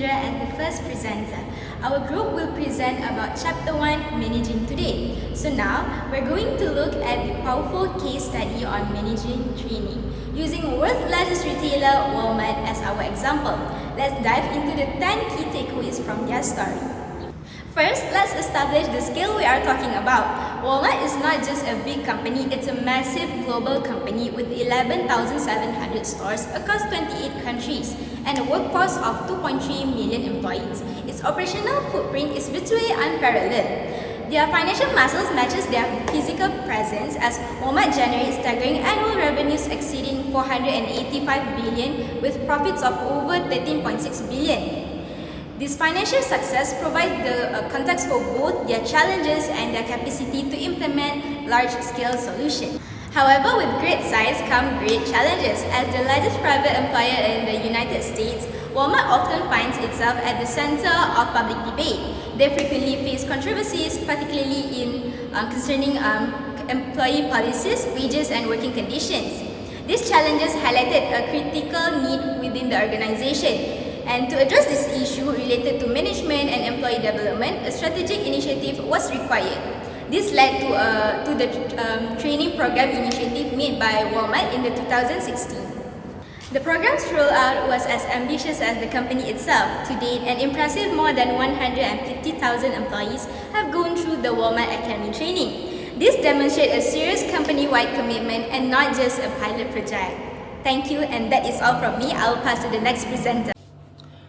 Najira as the first presenter. Our group will present about Chapter 1, Managing today. So now, we're going to look at the powerful case study on managing training, using world's largest retailer, Walmart, as our example. Let's dive into the 10 key takeaways from their story. First, let's establish the scale we are talking about. Walmart is not just a big company, it's a massive global company with 11,700 stores across 28 countries and a workforce of 2.3 million employees. Its operational footprint is virtually unparalleled. Their financial muscles matches their physical presence as Walmart generates staggering annual revenues exceeding 485 billion with profits of over 13.6 billion. This financial success provides the context for both their challenges and their capacity to implement large-scale solutions. However, with great size come great challenges. As the largest private employer in the United States, Walmart often finds itself at the center of public debate. They frequently face controversies, particularly concerning employee policies, wages, and working conditions. These challenges highlighted a critical need within the organization. And to address this issue related to management and employee development, a strategic initiative was required. This led to the training program initiative made by Walmart in the 2016. The program's rollout was as ambitious as the company itself. To date, an impressive more than 150,000 employees have gone through the Walmart Academy training. This demonstrates a serious company-wide commitment and not just a pilot project. Thank you, and that is all from me. I'll pass to the next presenter.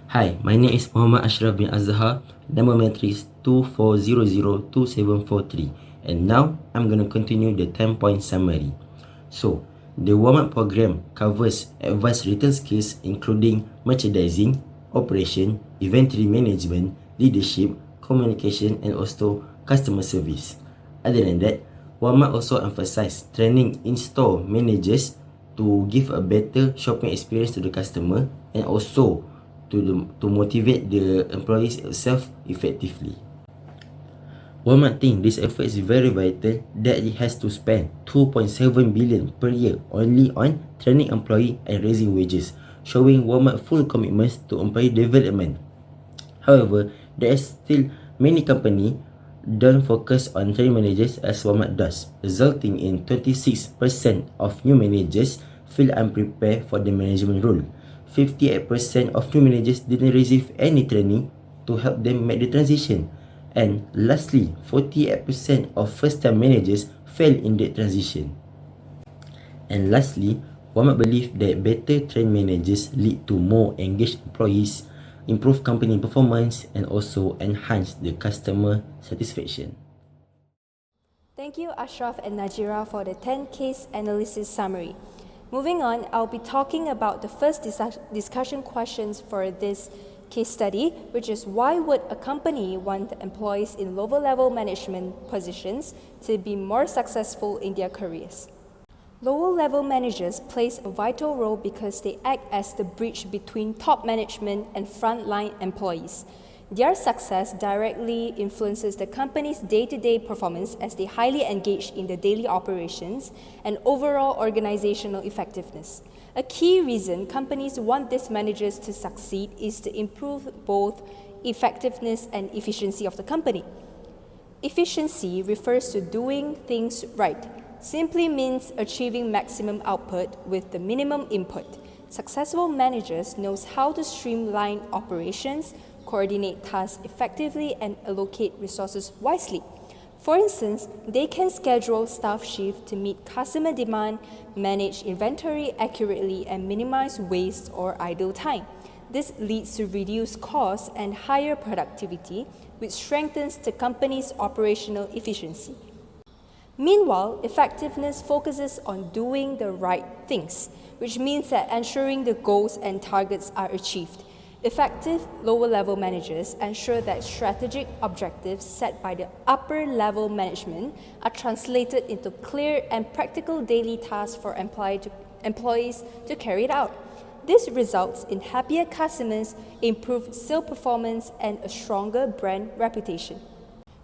Hi, my name is Muhammad Ashraf bin Azhar, number matrix 24002743, and now I'm going to continue the 10-point summary. So, the Walmart program covers advanced retail skills including merchandising, operation, inventory management, leadership, communication, and also customer service. Other than that, Walmart also emphasizes training in-store managers to give a better shopping experience to the customer and also to motivate the employees itself effectively. Walmart thinks this effort is very vital that it has to spend 2.7 billion per year only on training employee and raising wages, showing Walmart full commitments to employee development. However, there are still many companies don't focus on training managers as Walmart does, resulting in 26% of new managers feel unprepared for the management role. 58% of new managers didn't receive any training to help them make the transition. And lastly, 48% of first-time managers fail in the transition. And lastly, Walmart believes that better trained managers lead to more engaged employees, improve company performance, and also enhance the customer satisfaction. Thank you, Ashraf and Najira, for the 10 case analysis summary. Moving on, I'll be talking about the first discussion questions for this case study, which is why would a company want employees in lower level management positions to be more successful in their careers? Lower level managers plays a vital role because they act as the bridge between top management and frontline employees. Their success directly influences the company's day-to-day performance as they highly engage in the daily operations and overall organizational effectiveness. A key reason companies want these managers to succeed is to improve both effectiveness and efficiency of the company. Efficiency refers to doing things right. Simply means achieving maximum output with the minimum input. Successful managers knows how to streamline operations, coordinate tasks effectively, and allocate resources wisely. For instance, they can schedule staff shifts to meet customer demand, manage inventory accurately, and minimize waste or idle time. This leads to reduced costs and higher productivity, which strengthens the company's operational efficiency. Meanwhile, effectiveness focuses on doing the right things, which means that ensuring the goals and targets are achieved. Effective lower-level managers ensure that strategic objectives set by the upper-level management are translated into clear and practical daily tasks for employees to carry it out. This results in happier customers, improved sales performance, and a stronger brand reputation.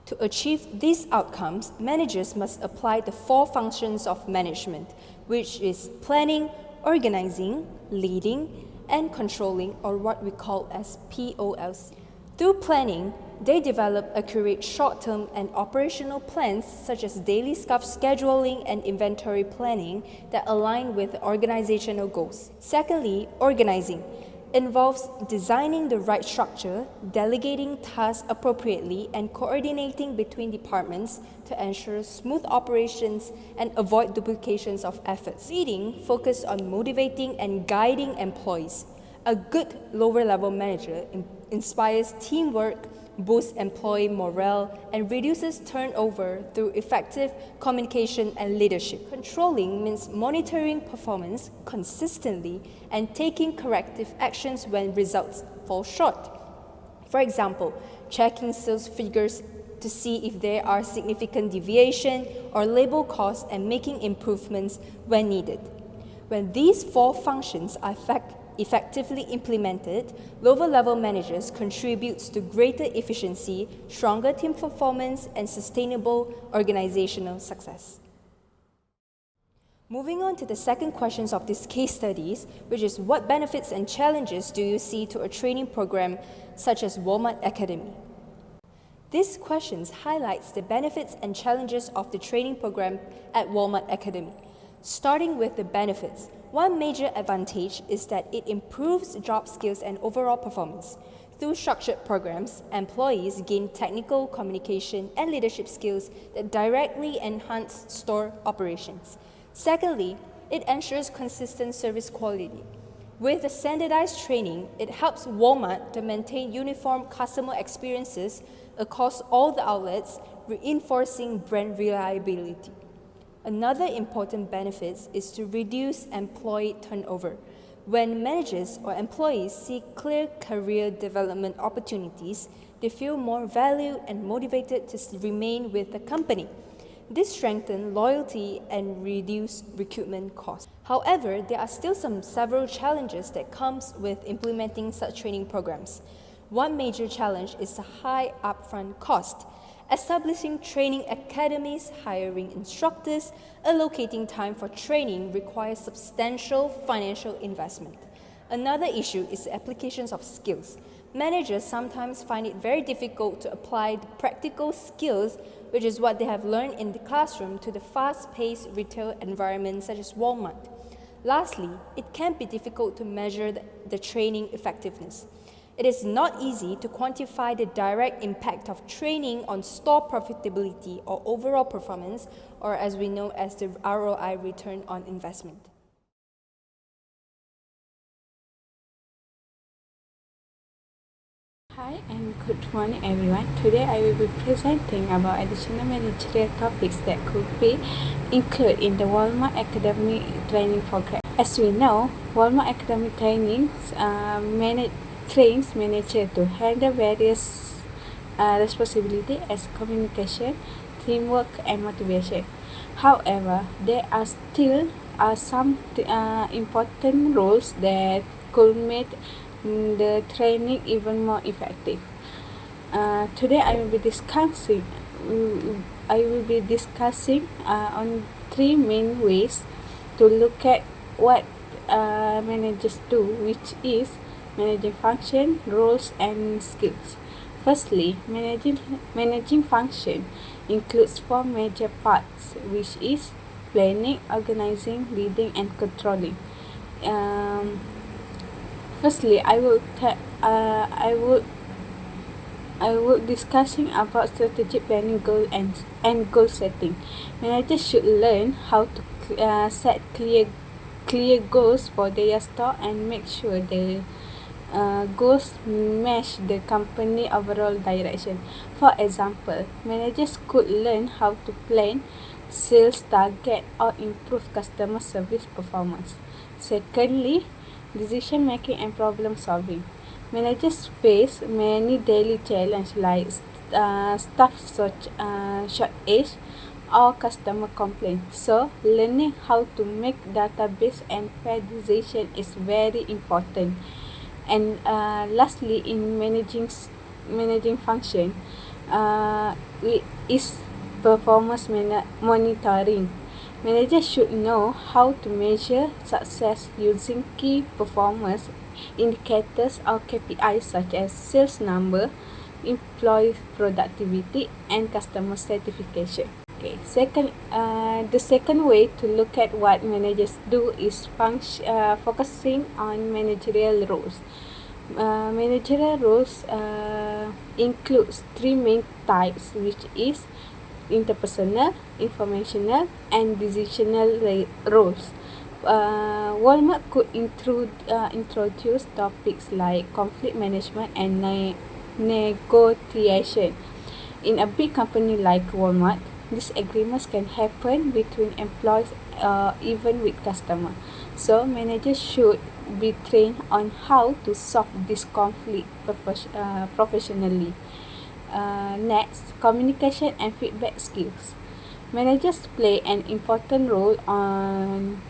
To achieve these outcomes, managers must apply the 4 functions of management, which is planning, organizing, leading, and controlling, or what we call as POLC. Through planning, they develop accurate short-term and operational plans such as daily staff scheduling and inventory planning that align with organizational goals. Secondly, organizing involves designing the right structure, delegating tasks appropriately, and coordinating between departments to ensure smooth operations and avoid duplications of efforts. Leading focuses on motivating and guiding employees. A good lower-level manager inspires teamwork, boosts employee morale, and reduces turnover through effective communication and leadership. Controlling means monitoring performance consistently and taking corrective actions when results fall short. For example, checking sales figures to see if there are significant deviation or labor costs and making improvements when needed. When these four functions are effectively implemented, lower-level managers contribute to greater efficiency, stronger team performance, and sustainable organizational success. Moving on to the second questions of these case studies, which is what benefits and challenges do you see to a training program such as Walmart Academy? These questions highlights the benefits and challenges of the training program at Walmart Academy. Starting with the benefits, one major advantage is that it improves job skills and overall performance. Through structured programs, employees gain technical, communication, and leadership skills that directly enhance store operations. Secondly, it ensures consistent service quality. With the standardized training, it helps Walmart to maintain uniform customer experiences across all the outlets, reinforcing brand reliability. Another important benefit is to reduce employee turnover. When managers or employees see clear career development opportunities, they feel more valued and motivated to remain with the company. This strengthens loyalty and reduces recruitment costs. However, there are still several challenges that comes with implementing such training programs. One major challenge is the high upfront cost. Establishing training academies, hiring instructors, allocating time for training requires substantial financial investment. Another issue is the applications of skills. Managers sometimes find it very difficult to apply the practical skills, which is what they have learned in the classroom, to the fast-paced retail environment such as Walmart. Lastly, it can be difficult to measure the training effectiveness. It is not easy to quantify the direct impact of training on store profitability or overall performance, or as we know as the ROI, return on investment. Hi and good morning everyone. Today I will be presenting about additional managerial topics that could be included in the Walmart Academy training program. As we know, Walmart Academy trains managers to handle various responsibilities as communication, teamwork, and motivation. However, there are still some important roles that could make the training even more effective. Today I will be discussing on three main ways to look at what managers do, which is managing function, roles, and skills. Firstly, managing function includes four major parts, which is planning, organizing, leading, and controlling. Firstly, I will discussing about strategic planning, goal and goal setting. Managers should learn how to set clear goals for their store and make sure the goals match the company overall direction. For example, managers could learn how to plan sales target or improve customer service performance. Secondly, decision making and problem solving. Managers face many daily challenges like staff shortage or customer complaints. So, learning how to make database and fair decision is very important. And lastly, in managing function, is performance monitoring. Managers should know how to measure success using key performance indicators or KPIs such as sales number, employee productivity, and customer satisfaction. Okay, the second way to look at what managers do is focusing on managerial roles. Managerial roles includes three main types, which is interpersonal, informational, and decisional roles. Walmart could introduce topics like conflict management and negotiation. In a big company like Walmart, disagreements can happen between employees even with customers. So managers should be trained on how to solve this conflict professionally. Next, communication and feedback skills. Managers play an important role on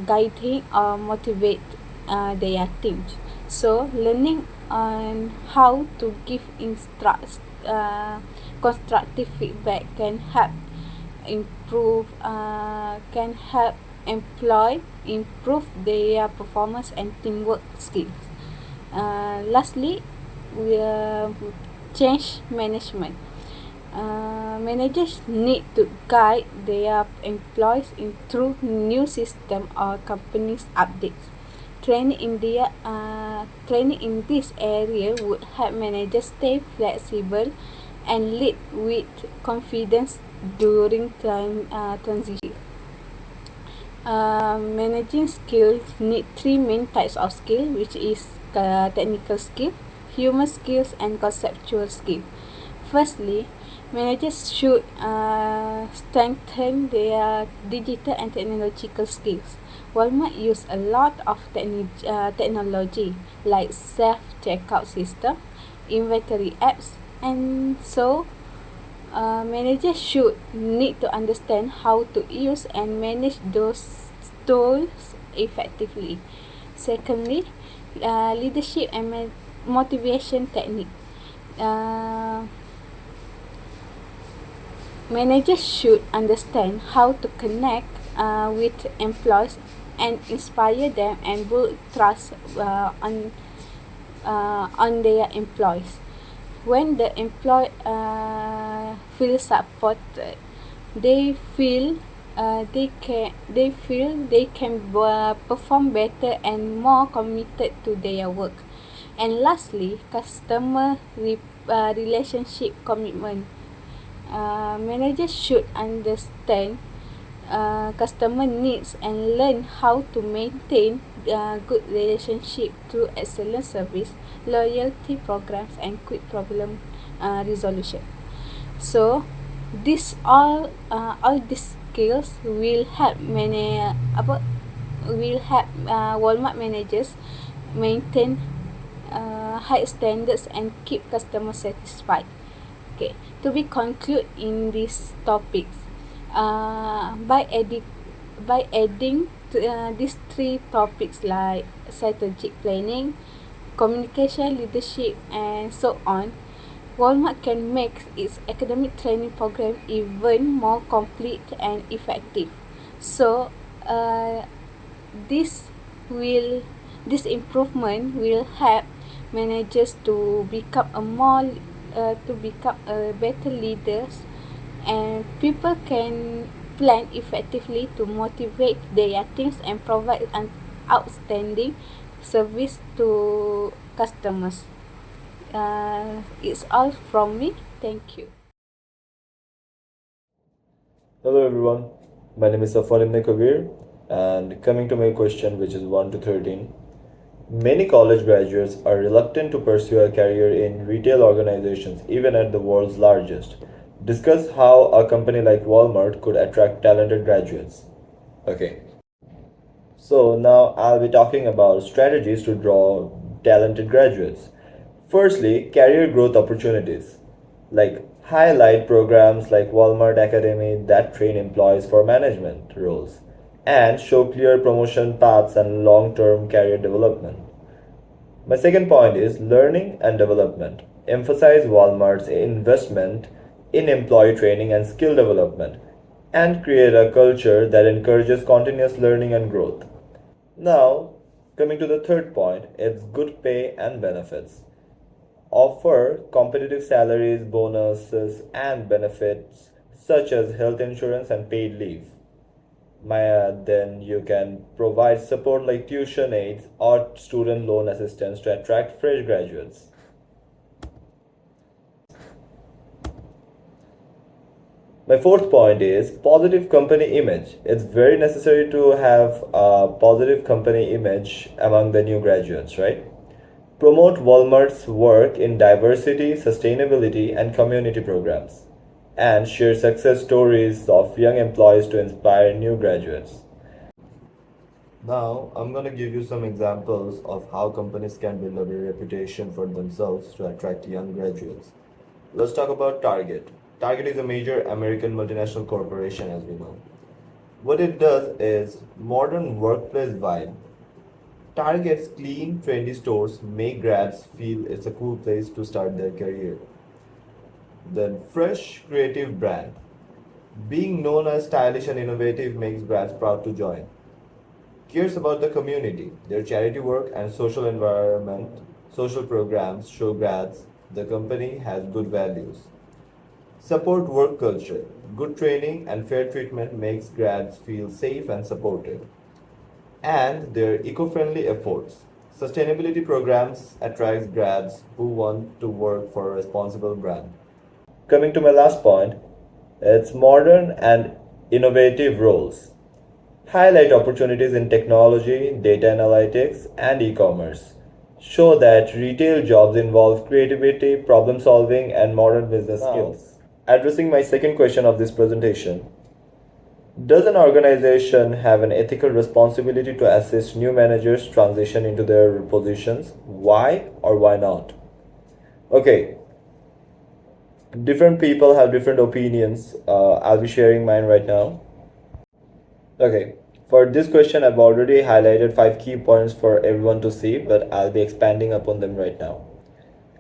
guiding or motivate their teams. So, learning on how to give constructive feedback can help employ improve their performance and teamwork skills. Lastly, we change management. Managers need to guide their employees through new system or company's updates. Training in this area would help managers stay flexible and lead with confidence during transition. Managing skills need three main types of skill, which is technical skill, human skills, and conceptual skill. Firstly, managers should strengthen their digital and technological skills. Walmart use a lot of technology like self-checkout system, inventory apps, and so managers should need to understand how to use and manage those tools effectively. Secondly, leadership and motivation technique. Managers should understand how to connect with employees and inspire them and build trust on their employees. When the employee feel supported, they feel they can perform better and more committed to their work. And lastly, customer relationship commitment. Managers should understand customer needs and learn how to maintain good relationship through excellent service, loyalty programs, and quick problem resolution. So, all these skills will help Walmart managers maintain high standards and keep customers satisfied. Okay, to be conclude in these topics, by adding these three topics like strategic planning, communication, leadership, and so on, Walmart can make its academic training program even more complete and effective. So, this improvement will help managers to become a better leaders, and people can plan effectively to motivate their teams and provide an outstanding service to customers. It's all from me. Thank you. Hello everyone, my name is Safwan Ibn Kabir, and coming to my question, which is 1 to 13. Many college graduates are reluctant to pursue a career in retail organizations, even at the world's largest. Discuss how a company like Walmart could attract talented graduates. Okay, so now I'll be talking about strategies to draw talented graduates. Firstly, career growth opportunities. Like highlight programs like Walmart Academy that train employees for management roles and show clear promotion paths and long term career development. My second point is learning and development. Emphasize Walmart's investment in employee training and skill development and create a culture that encourages continuous learning and growth. Now, Coming to the third point, it's good pay and benefits. Offer competitive salaries, bonuses, and benefits such as health insurance and paid leave. Then you can provide support like tuition aids or student loan assistance to attract fresh graduates. My fourth point is positive company image. It's very necessary to have a positive company image among the new graduates, right? Promote Walmart's work in diversity, sustainability, and community programs, and share success stories of young employees to inspire new graduates. Now, I'm going to give you some examples of how companies can build a reputation for themselves to attract young graduates. Let's talk about Target. Target is a major American multinational corporation, as we know. What it does is modern workplace vibe. Target's clean, trendy stores make grads feel it's a cool place to start their career. Then, fresh, creative brand. Being known as stylish and innovative makes grads proud to join. Cares about the community. Their charity work and social programs show grads the company has good values. Support work culture. Good training and fair treatment makes grads feel safe and supported. And their eco-friendly efforts. Sustainability programs attracts grads who want to work for a responsible brand. Coming to my last point, it's modern and innovative roles. Highlight opportunities in technology, data analytics, and e-commerce. Show that retail jobs involve creativity, problem solving, and modern business skills. Addressing my second question of this presentation, does an organization have an ethical responsibility to assist new managers transition into their positions? Why or why not? Okay, different people have different opinions. I'll be sharing mine right now. Okay, for this question, I've already highlighted 5 key points for everyone to see, but I'll be expanding upon them right now.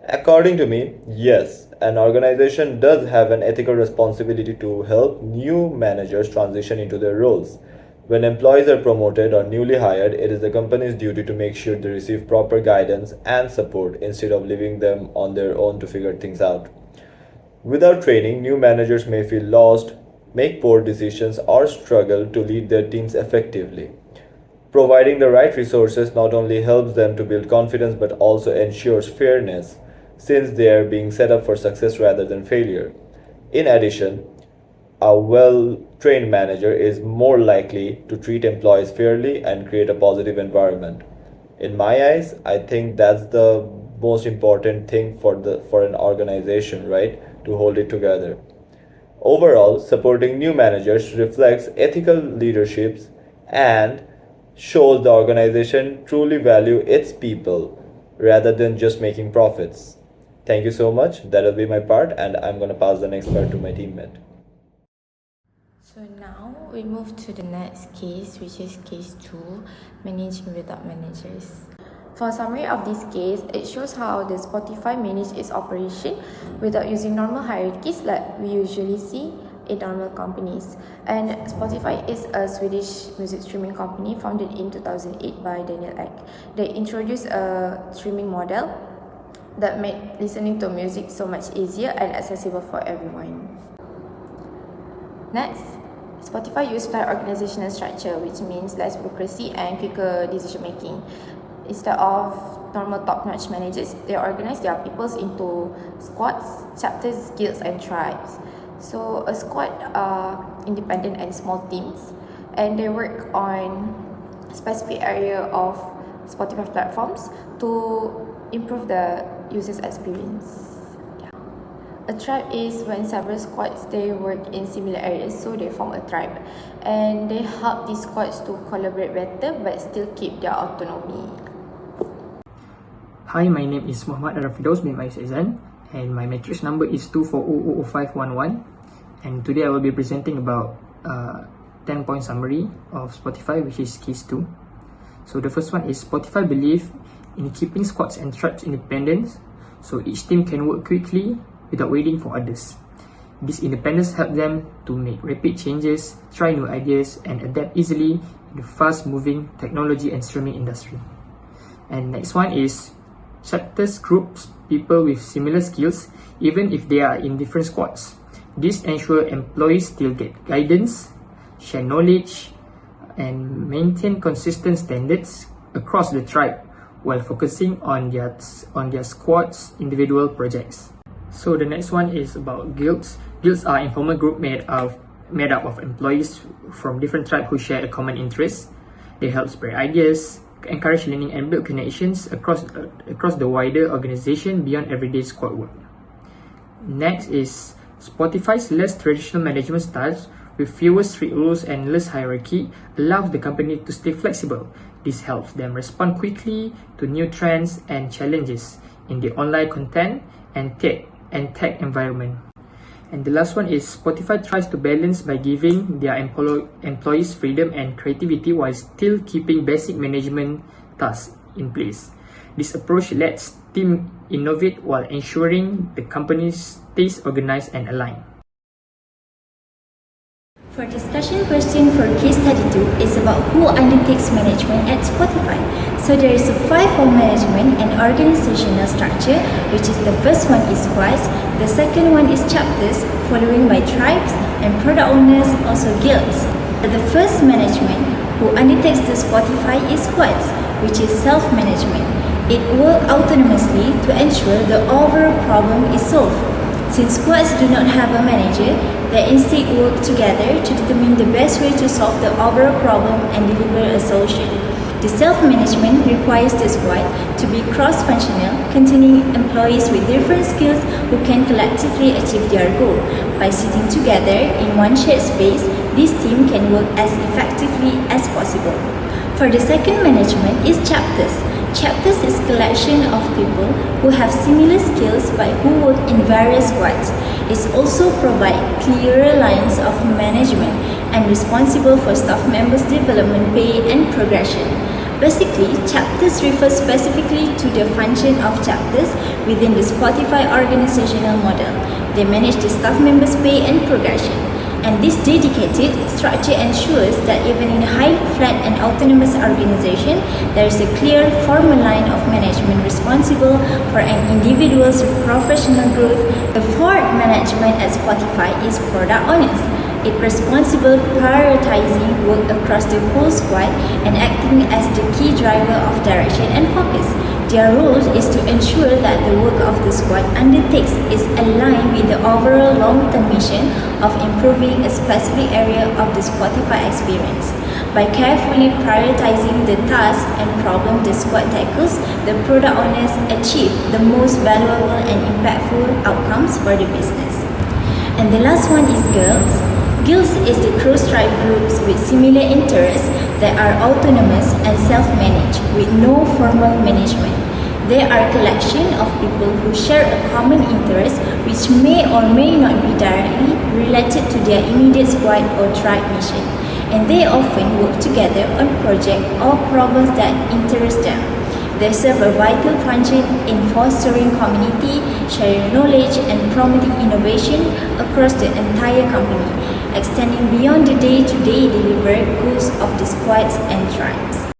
According to me, yes, an organization does have an ethical responsibility to help new managers transition into their roles. When employees are promoted or newly hired, it is the company's duty to make sure they receive proper guidance and support instead of leaving them on their own to figure things out. Without training, new managers may feel lost, make poor decisions, or struggle to lead their teams effectively. Providing the right resources not only helps them to build confidence but also ensures fairness, since they are being set up for success rather than failure. In addition, a well-trained manager is more likely to treat employees fairly and create a positive environment. In my eyes, I think that's the most important thing for an organization, right? To hold it together. Overall, supporting new managers reflects ethical leadership and shows the organization truly value its people rather than just making profits. Thank you so much. That'll be my part, and I'm going to pass the next part to my teammate. So now we move to the next case, which is case 2, managing without managers. For a summary of this case, it shows how the Spotify managed its operation without using normal hierarchies like we usually see in normal companies. And Spotify is a Swedish music streaming company founded in 2008 by Daniel Ek. They introduced a streaming model that made listening to music so much easier and accessible for everyone. Next, Spotify used flat organizational structure, which means less bureaucracy and quicker decision making. Instead of normal top-notch managers, they organize their peoples into squads, chapters, guilds, and tribes. So a squad are independent and small teams, and they work on specific area of Spotify platforms to improve the user's experience. A tribe is when several squads they work in similar areas, so they form a tribe, and they help these squads to collaborate better but still keep their autonomy. Hi, my name is Muhammad Arafidaus bin Aizan, and my matrix number is 2400511. And today I will be presenting about 10-point summary of Spotify, which is case 2. So the first one is Spotify believe in keeping squads and tribes independent, so each team can work quickly without waiting for others. This independence helps them to make rapid changes, try new ideas, and adapt easily in the fast-moving technology and streaming industry. And next one is chapters groups people with similar skills even if they are in different squads. This ensures employees still get guidance, share knowledge, and maintain consistent standards across the tribe while focusing on their squad's individual projects. So the next one is about guilds. Guilds are informal group made up of employees from different tribes who share a common interest. They help spread ideas, encourage learning, and build connections across the wider organization beyond everyday squad work. Next is Spotify's less traditional management styles with fewer strict rules and less hierarchy allows the company to stay flexible. This helps them respond quickly to new trends and challenges in the online content and tech environment. And the last one is Spotify tries to balance by giving their employees freedom and creativity while still keeping basic management tasks in place. This approach lets teams innovate while ensuring the company stays organized and aligned. For discussion question for case study 2 is about who undertakes management at Spotify. So there is a 5-fold management and organizational structure, which is the first one is squads, the second one is chapters, following by tribes, and product owners, also guilds. The first management who undertakes the Spotify is squads, which is self-management. It works autonomously to ensure the overall problem is solved. Since squads do not have a manager, they instead work together to determine the best way to solve the overall problem and deliver a solution. The self-management requires the squad to be cross-functional, containing employees with different skills who can collectively achieve their goal. By sitting together in one shared space, this team can work as effectively as possible. For the second management is chapters. Chapters is collection of people who have similar skills but who work in various squads. It also provides clearer lines of management and responsible for staff members' development, pay and progression. Basically, chapters refer specifically to the function of chapters within the Spotify organizational model. They manage the staff members' pay and progression. And this dedicated structure ensures that even in a highly flat and autonomous organization, there is a clear formal line of management responsible for an individual's professional growth. The fourth management at Spotify is product owners. It responsible prioritizing work across the whole squad and acting as the key driver of direction and focus. Their role is to ensure that the work of the squad undertakes is aligned with the overall long-term mission of improving a specific area of the Spotify experience. By carefully prioritizing the tasks and problems the squad tackles, the product owners achieve the most valuable and impactful outcomes for the business. And the last one is guilds. Guilds is the cross-tribe groups with similar interests that are autonomous and self-managed with no formal management. They are a collection of people who share a common interest which may or may not be directly related to their immediate squad or tribe mission, and they often work together on projects or problems that interest them. They serve a vital function in fostering community, sharing knowledge, and promoting innovation across the entire company, extending beyond the day-to-day delivered goals of the squads and tribes.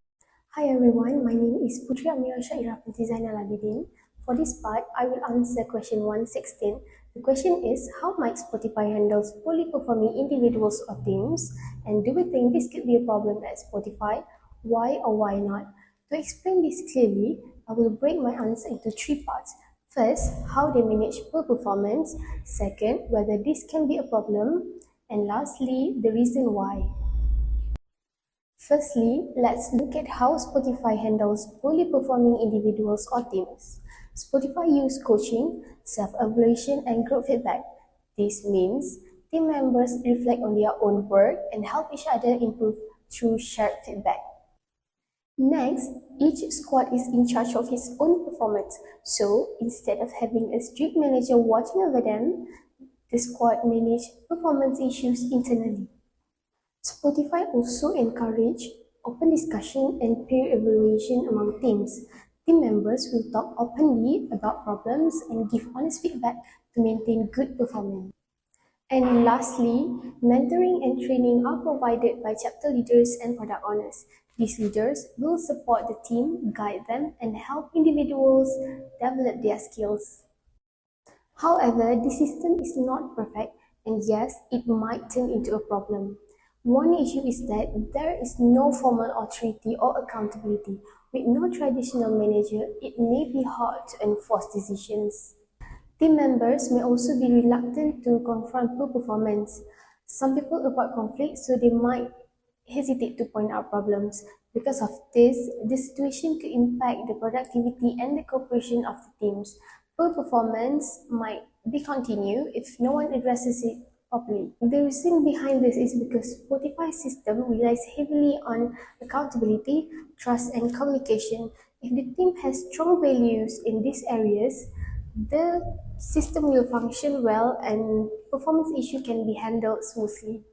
Hi everyone, my name is Putri Amira Syairah binti Zainal Abidin. For this part, I will answer question 116. The question is, how might Spotify handles poorly performing individuals or teams? And do we think this could be a problem at Spotify? Why or why not? To explain this clearly, I will break my answer into 3 parts. First, how they manage poor performance. Second, whether this can be a problem. And lastly, the reason why. Firstly, let's look at how Spotify handles poorly performing individuals or teams. Spotify uses coaching, self-evaluation, and group feedback. This means team members reflect on their own work and help each other improve through shared feedback. Next, each squad is in charge of its own performance. So, instead of having a strict manager watching over them, the squad manage performance issues internally. Spotify also encourage open discussion and peer evaluation among teams. Team members will talk openly about problems and give honest feedback to maintain good performance. And lastly, mentoring and training are provided by chapter leaders and product owners. These leaders will support the team, guide them, and help individuals develop their skills. However, the system is not perfect, and yes, it might turn into a problem. One issue is that there is no formal authority or accountability. With no traditional manager, it may be hard to enforce decisions. Team members may also be reluctant to confront poor performance. Some people avoid conflict, so they might hesitate to point out problems. Because of this, the situation could impact the productivity and the cooperation of the teams. Poor performance might be continued if no one addresses it properly. The reason behind this is because Spotify's system relies heavily on accountability, trust, and communication. If the team has strong values in these areas, the system will function well and performance issue can be handled smoothly.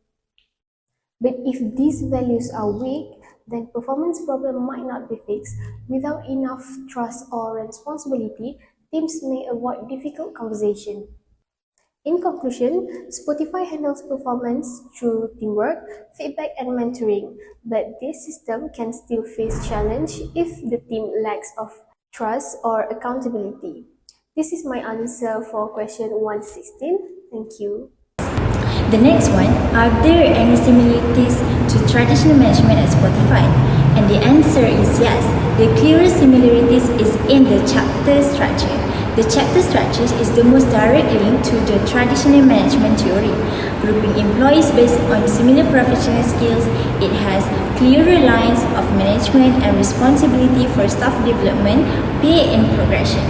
But if these values are weak, then performance problem might not be fixed. Without enough trust or responsibility, teams may avoid difficult conversation. In conclusion, Spotify handles performance through teamwork, feedback, and mentoring, but this system can still face challenge if the team lacks of trust or accountability. This is my answer for question 116. Thank you. The next one, are there any similarities to traditional management at Spotify? And the answer is yes. The clearest similarities is in the chapter structure. The chapter structure is the most direct link to the traditional management theory. Grouping employees based on similar professional skills, it has clearer lines of management and responsibility for staff development, pay and progression.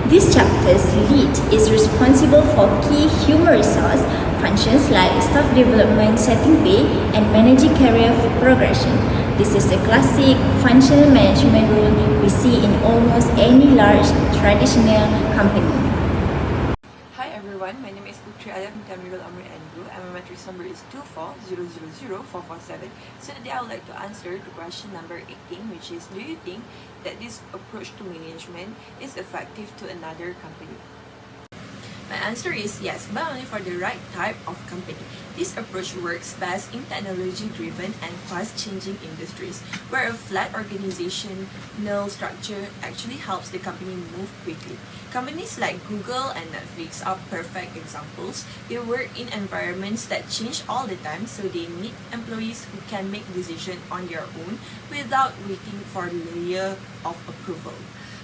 This chapter's lead is responsible for key human resource functions like staff development, setting pay, and managing career progression. This is the classic functional management role we see in almost any large traditional company. Hi everyone, my name is Putri Alia from Tamirul Amri Andrew and my matrix number is 240000447. So today I would like to answer to question number 18, which is, do you think that this approach to management is effective to another company? My answer is yes, but only for the right type of company. This approach works best in technology-driven and fast-changing industries, where a flat organizational structure actually helps the company move quickly. Companies like Google and Netflix are perfect examples. They work in environments that change all the time, so they need employees who can make decisions on their own without waiting for a layer of approval.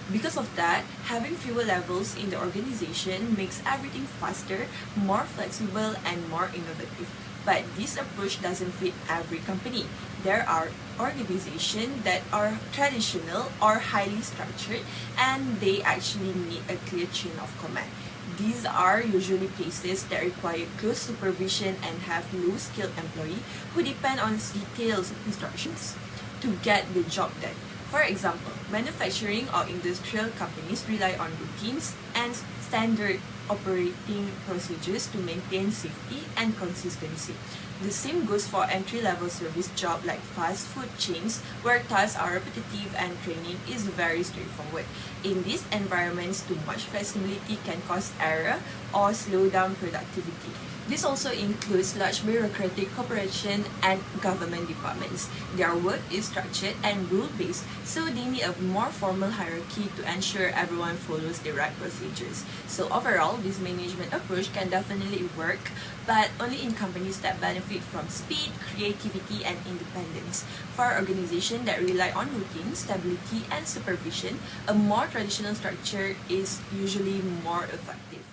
Because of that, having fewer levels in the organization makes everything faster, more flexible, and more innovative. But this approach doesn't fit every company. There are organizations that are traditional or highly structured, and they actually need a clear chain of command. These are usually places that require close supervision and have low-skilled employees who depend on detailed instructions to get the job done. For example, manufacturing or industrial companies rely on routines and standard operating procedures to maintain safety and consistency. The same goes for entry-level service jobs like fast food chains, where tasks are repetitive and training is very straightforward. In these environments, too much flexibility can cause error or slow down productivity. This also includes large bureaucratic corporations and government departments. Their work is structured and rule-based, so they need a more formal hierarchy to ensure everyone follows the right procedures. So overall, this management approach can definitely work, but only in companies that benefit from speed, creativity, and independence. For organizations that rely on routine, stability, and supervision, a more traditional structure is usually more effective.